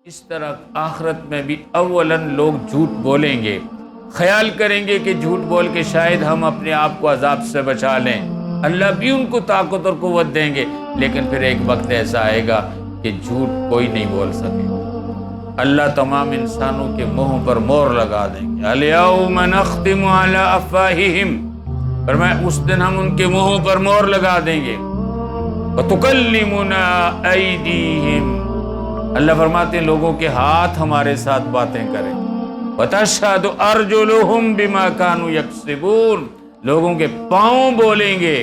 اس طرح آخرت میں بھی اولاً لوگ جھوٹ بولیں گے، خیال کریں گے کہ جھوٹ بول کے شاید ہم اپنے آپ کو عذاب سے بچا لیں، اللہ بھی ان کو طاقت اور قوت دیں گے، لیکن پھر ایک وقت ایسا آئے گا کہ جھوٹ کوئی نہیں بول سکے گا۔ اللہ تمام انسانوں کے منہ پر مہر لگا دیں گے، الیوم نختم علی افواہہم، فرمایا اس دن ہم ان کے منہوں پر مہر لگا دیں گے، وتکلمنا ایدیہم، اللہ فرماتے ہیں لوگوں کے ہاتھ ہمارے ساتھ باتیں کریں، وتشہد ارجلہم بما کانوا یکسبون، لوگوں کے پاؤں بولیں گے،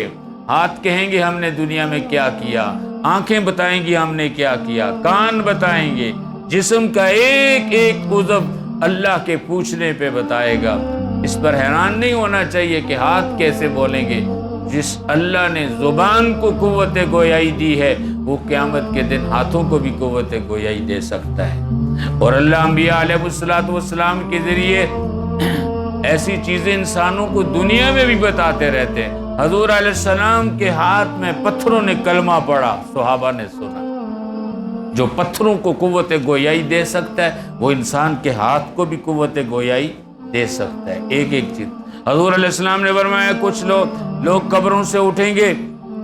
ہاتھ کہیں گے ہم نے دنیا میں کیا کیا، آنکھیں بتائیں گی ہم نے کیا کیا، کان بتائیں گے، جسم کا ایک ایک عضو اللہ کے پوچھنے پہ بتائے گا۔ اس پر حیران نہیں ہونا چاہیے کہ ہاتھ کیسے بولیں گے، جس اللہ نے زبان کو قوت گویائی دی ہے وہ قیامت کے دن ہاتھوں کو بھی قوت گویائی دے سکتا ہے۔ اور اللہ انبیاء علیہ السلام کے ذریعے ایسی چیزیں انسانوں کو دنیا میں بھی بتاتے رہتے ہیں۔ حضور علیہ السلام کے ہاتھ میں پتھروں نے کلمہ پڑھا، صحابہ نے سنا۔ جو پتھروں کو قوت گویائی دے سکتا ہے وہ انسان کے ہاتھ کو بھی قوت گویائی دے سکتا ہے، ایک ایک چیز۔ حضور علیہ السلام نے فرمایا کچھ لوگ قبروں سے اٹھیں گے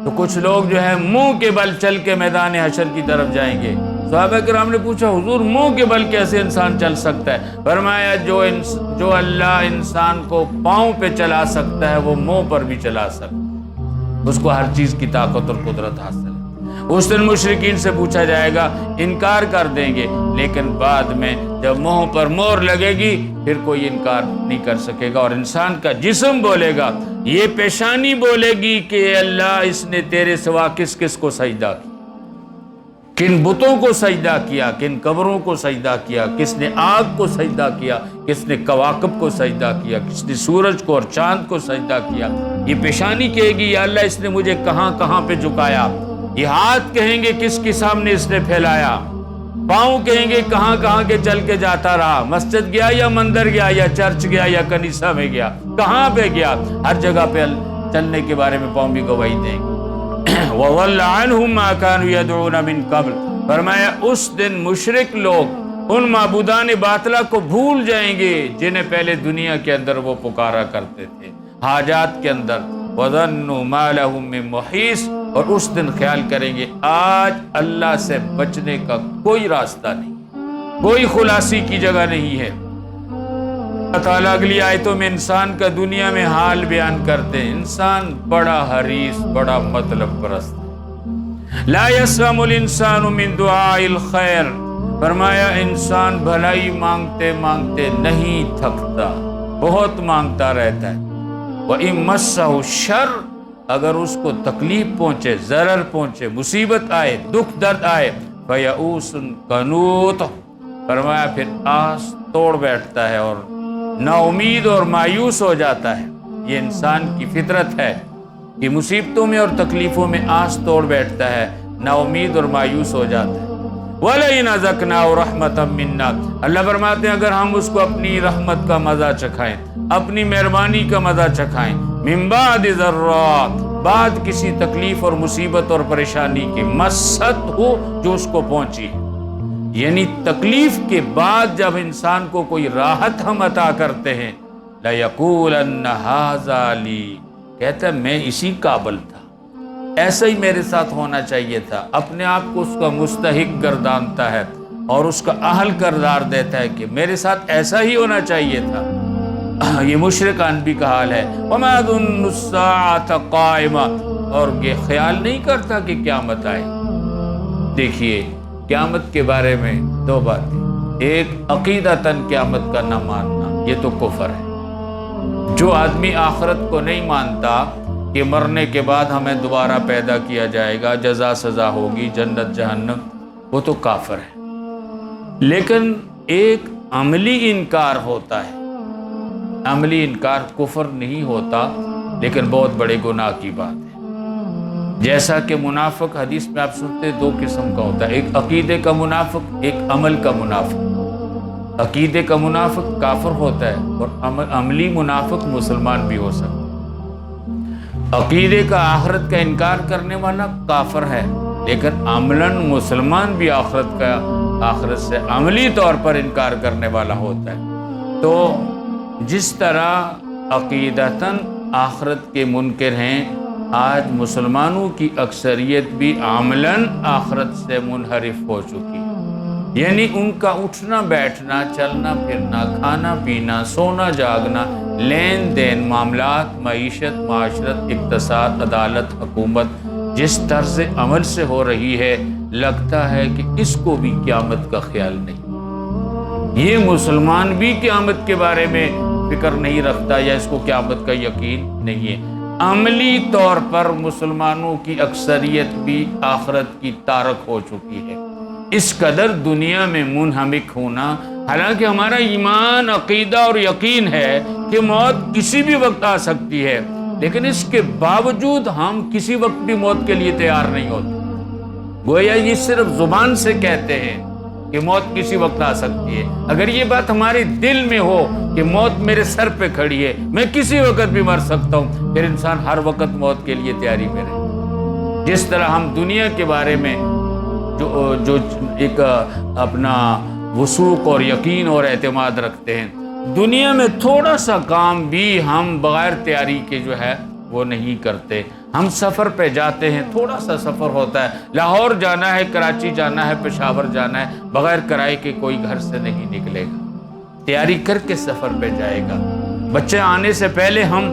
تو کچھ لوگ جو ہے منہ کے بل چل کے میدان حشر کی طرف جائیں گے۔ صحابہ کرام نے پوچھا حضور منہ کے بل کیسے انسان چل سکتا ہے؟ فرمایا جو اللہ انسان کو پاؤں پہ چلا سکتا ہے وہ منہ پر بھی چلا سکتا ہے، اس کو ہر چیز کی طاقت اور قدرت حاصل ہے۔ اس دن مشرکین سے پوچھا جائے گا، انکار کر دیں گے، لیکن بعد میں جب منہ پر مہر لگے گی پھر کوئی انکار نہیں کر سکے گا، اور انسان کا جسم بولے گا، یہ پیشانی بولے گی کہ اللہ اس نے تیرے سوا کس کس کو سجدہ کیا، کن بتوں کو سجدہ کیا، کن قبروں کو سجدہ کیا، کس نے آگ کو سجدہ کیا، کس نے کواکب کو سجدہ کیا، کس نے سورج کو اور چاند کو سجدہ کیا۔ یہ پیشانی کہے گی یا اللہ اس نے مجھے کہاں کہاں پہ جھکایا، یہ ہاتھ کہیں گے کس کے سامنے اس نے پھیلایا، پاؤں کہیں گے کہاں کہاں کے چل کے جاتا رہا، مسجد گیا یا مندر گیا یا چرچ گیا یا کنیسہ میں گیا، کہاں پہ گیا، ہر جگہ پہ چلنے کے بارے میں پاؤں بھی گواہی دیں گے۔ وَضَلَّ عَنْهُمْ مَا كَانُوا يَدْعُونَ مِن قَبْلُ، فرمایا اس دن مشرک لوگ ان معبودان باطلہ کو بھول جائیں گے جنہیں پہلے دنیا کے اندر وہ پکارا کرتے تھے، حاجات کے اندر۔ وَظَنُّوا مَا لَهُم مِّن مُحِيصٍ، اور اس دن خیال کریں گے آج اللہ سے بچنے کا کوئی راستہ نہیں، کوئی خلاصی کی جگہ نہیں ہے۔ اللہ تعالیٰ اگلی آیتوں میں انسان کا دنیا میں حال بیان کرتے ہیں، انسان بڑا حریص، بڑا مطلب پرست ہے۔ لا يسأم الانسان من دعاء الخیر، فرمایا انسان بھلائی مانگتے مانگتے نہیں تھکتا، بہت مانگتا رہتا ہے۔ وَإِن مَسَّهُ الشَّرُّ، اگر اس کو تکلیف پہنچے، ضرر پہنچے، مصیبت آئے، دکھ درد آئے، فَيَئُوسٌ قَنُوطٌ، فرمایا پھر آس توڑ بیٹھتا ہے اور نا امید اور مایوس ہو جاتا ہے۔ یہ انسان کی فطرت ہے کہ مصیبتوں میں اور تکلیفوں میں آس توڑ بیٹھتا ہے، نا امید اور مایوس ہو جاتا ہے۔ وَلَئِنْ أَذَقْنَاهُ رَحْمَةً مِنَّا، اللہ فرماتے ہیں اگر ہم اس کو اپنی رحمت کا مزہ چکھائیں، اپنی مہربانی کا مزہ چکھائیں، من بعد ضراء، بعد کسی تکلیف اور مصیبت اور پریشانی کی، مست ہو جو اس کو پہنچی، یعنی تکلیف کے بعد جب انسان کو کوئی راحت ہم عطا کرتے ہیں، لَيَقُولَنَّ هَذَا لِي، کہتا ہے میں اسی قابل تھا، ایسا ہی میرے ساتھ ہونا چاہیے تھا، اپنے آپ کو اس کا مستحق گردانتا ہے اور اس کا اہل قرار دیتا ہے کہ میرے ساتھ ایسا ہی ہونا چاہیے تھا۔ یہ مشرکان بھی کا حال ہے۔ وَمَا ظُنُّ السَّاعَةَ قَائِمَةً، اور یہ خیال نہیں کرتا کہ قیامت آئے۔ دیکھیے قیامت کے بارے میں دو باتیں، ایک عقیدتاً قیامت کا نہ ماننا، یہ تو کفر ہے۔ جو آدمی آخرت کو نہیں مانتا کہ مرنے کے بعد ہمیں دوبارہ پیدا کیا جائے گا، جزا سزا ہوگی، جنت جہنم، وہ تو کافر ہے۔ لیکن ایک عملی انکار ہوتا ہے، عملی انکار کفر نہیں ہوتا لیکن بہت بڑے گناہ کی بات ہے۔ جیسا کہ منافق، حدیث میں آپ سنتے دو قسم کا ہوتا ہے، ایک عقیدے کا منافق، ایک عمل کا منافق۔ عقیدے کا منافق کافر ہوتا ہے اور عملی منافق مسلمان بھی ہو سکتا ہے۔ عقیدے کا آخرت کا انکار کرنے والا کافر ہے، لیکن عملاً مسلمان بھی آخرت کا آخرت سے عملی طور پر انکار کرنے والا ہوتا ہے۔ تو جس طرح عقیدتاً آخرت کے منکر ہیں، آج مسلمانوں کی اکثریت بھی عملاً آخرت سے منحرف ہو چکی، یعنی ان کا اٹھنا بیٹھنا، چلنا پھرنا، کھانا پینا، سونا جاگنا، لین دین، معاملات، معیشت، معاشرت، اقتصاد، عدالت، حکومت جس طرز عمل سے ہو رہی ہے، لگتا ہے کہ اس کو بھی قیامت کا خیال نہیں۔ یہ مسلمان بھی قیامت کے بارے میں فکر نہیں رکھتا، یا اس کو قیامت کا یقین نہیں ہے۔ عملی طور پر مسلمانوں کی اکثریت بھی آخرت کی تارک ہو چکی ہے۔ اس قدر دنیا میں منہمک ہونا، حالانکہ ہمارا ایمان، عقیدہ اور یقین ہے کہ موت کسی بھی وقت آ سکتی ہے، لیکن اس کے باوجود ہم کسی وقت بھی موت کے لیے تیار نہیں ہوتے۔ گویا یہ صرف زبان سے کہتے ہیں کہ موت کسی وقت آ سکتی ہے۔ اگر یہ بات ہمارے دل میں ہو کہ موت میرے سر پہ کھڑی ہے، میں کسی وقت بھی مر سکتا ہوں، پھر انسان ہر وقت موت کے لیے تیاری میں رہے۔ جس طرح ہم دنیا کے بارے میں جو ایک اپنا وثوق اور یقین اور اعتماد رکھتے ہیں، دنیا میں تھوڑا سا کام بھی ہم بغیر تیاری کے جو ہے وہ نہیں کرتے۔ ہم سفر پہ جاتے ہیں، تھوڑا سا سفر ہوتا ہے، لاہور جانا ہے، کراچی جانا ہے، پشاور جانا ہے، بغیر کرائے کے کوئی گھر سے نہیں نکلے گا، تیاری کر کے سفر پہ جائے گا۔ بچے آنے سے پہلے ہم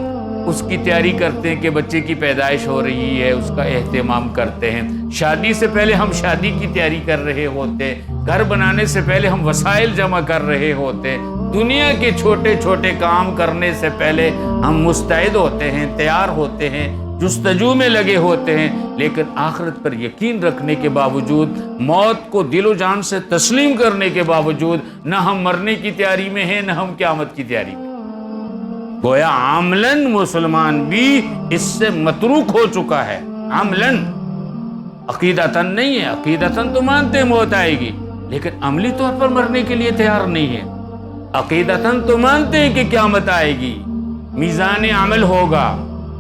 اس کی تیاری کرتے ہیں کہ بچے کی پیدائش ہو رہی ہے، اس کا اہتمام کرتے ہیں۔ شادی سے پہلے ہم شادی کی تیاری کر رہے ہوتے، گھر بنانے سے پہلے ہم وسائل جمع کر رہے ہوتے۔ دنیا کے چھوٹے چھوٹے کام کرنے سے پہلے ہم مستعد ہوتے ہیں، تیار ہوتے ہیں، جستجو میں لگے ہوتے ہیں، لیکن آخرت پر یقین رکھنے کے باوجود، موت کو دل و جان سے تسلیم کرنے کے باوجود، نہ ہم مرنے کی تیاری میں ہیں، نہ ہم قیامت کی تیاری میں۔ گویا عملاً مسلمان بھی اس سے متروک ہو چکا ہے، عملاً، عقیدتاً نہیں ہے۔ عقیدتاً تو مانتے موت آئے گی، لیکن عملی طور پر مرنے کے لیے تیار نہیں ہے۔ عقیدتاً تو مانتے ہیں کہ قیامت آئے گی، میزان عمل ہوگا،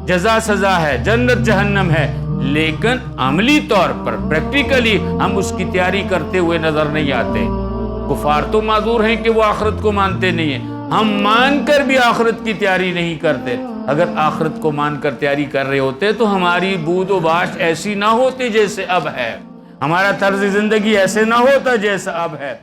جزا سزا ہے، جنت جہنم ہے، لیکن عملی طور پر پریکٹیکلی ہم اس کی تیاری کرتے ہوئے نظر نہیں آتے۔ کفار تو معذور ہیں کہ وہ آخرت کو مانتے نہیں ہیں، ہم مان کر بھی آخرت کی تیاری نہیں کرتے۔ اگر آخرت کو مان کر تیاری کر رہے ہوتے تو ہماری بود و باش ایسی نہ ہوتی جیسے اب ہے، ہمارا طرز زندگی ایسے نہ ہوتا جیسا اب ہے۔